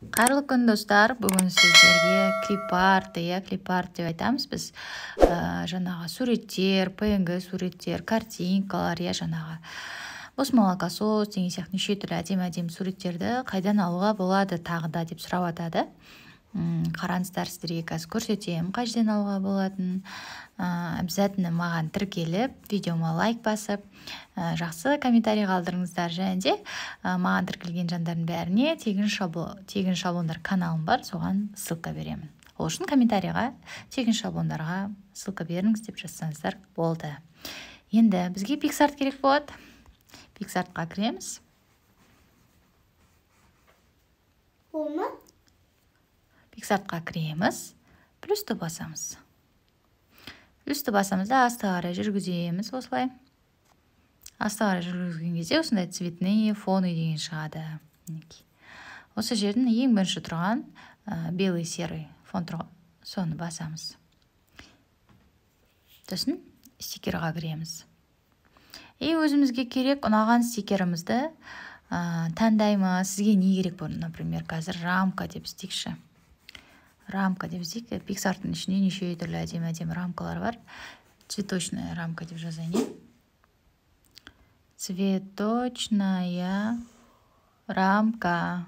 Қайырлы күн достар, бүгін сіздерге клипарт деп айтамыз біз. Жаңағы суреттер, PNG суреттер, картинкалар, жаңағы босмолокосос деген сияқты неше түрлі әдемі суреттерді қайдан алуға болады тағы да деп сұрап жатады. Қараңыздар, сіздерге қазір көрсетемін қай жерден алуға болатынын. Обязательно маған тіркеліп, видеома лайк басып, жақсы комментарий қалдырыңыздар. Және де маған тіркелген жандардың бәріне тегін шаблондар каналым бар, соған ссылка беремін. Ол үшін комментарийға тегін шаблондарға ссылка беріңіз деп жазсаңыздар болды. Енді бізге PicsArt керек болады. PicsArtқа кіреміз. PicsArtқа кіреміз, плюсті басамыз. Плюсті басамызда асты қарай жүргіземіз осылай. Асты қарай жүргізген кезде осындай цветные фоны деген шығады. Осы жердің ең бірінші тұрған белый серый фон тұрған, соны басамыз. Сосын стикерға кіреміз. Өзімізге керек ұнаған стикерімізді таңдаймыз. Сізге не керек бұл? Например, қазір рамка деп істейікші. Рамка деп іздейік. PicsArt'ың ішінде неше түрлі әдемі рамкалар бар. Цветочная рамка деп жазайын. Цветочная рамка.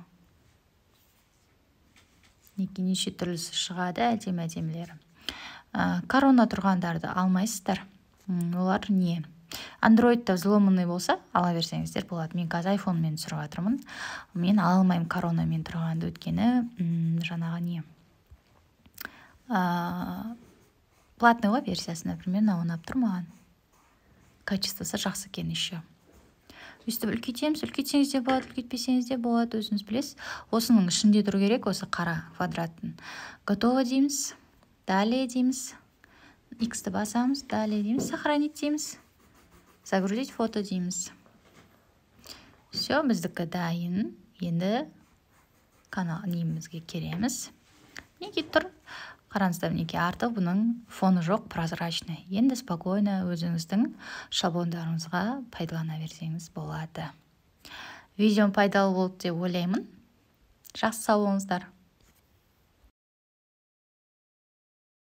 Неше түрлісі шығады, әдемілері. Корона тұрғандарды алмайсыздар. Олар не? Android'та взломанный болса, ала берсеңіздер болады. Мен қазір iPhone-мен түсіріп жатырмын. Мен ала алмаймын коронамен тұрғанды, өткені жаңағы не? Платный версиясы, например, ұнап тұрмаған. Качествосы жақсы екен еще. Өстіп үлкейтеміз, үлкейтсеңіз де болады, үлкейтпесеңіз де болады, өзіңіз білесіз. Осының ішінде тұру керек, осы қара квадраттың. Готово дейміз, далее дейміз. X-ті басамыз, далее дейміз, сохранить дейміз. Загрузить фото дейміз. Все, біздікі дайын. Енді канал немізге кереміз. Неге тұр? Қараңыздар, неге артық, бұның фоны жоқ, прозрачный. Енді спокойно өзіңіздің шаблондарыңызға пайдалана берсеңіз болады. Видеом пайдалы болды деп ойлаймын. Жақсы сау болыңыздар.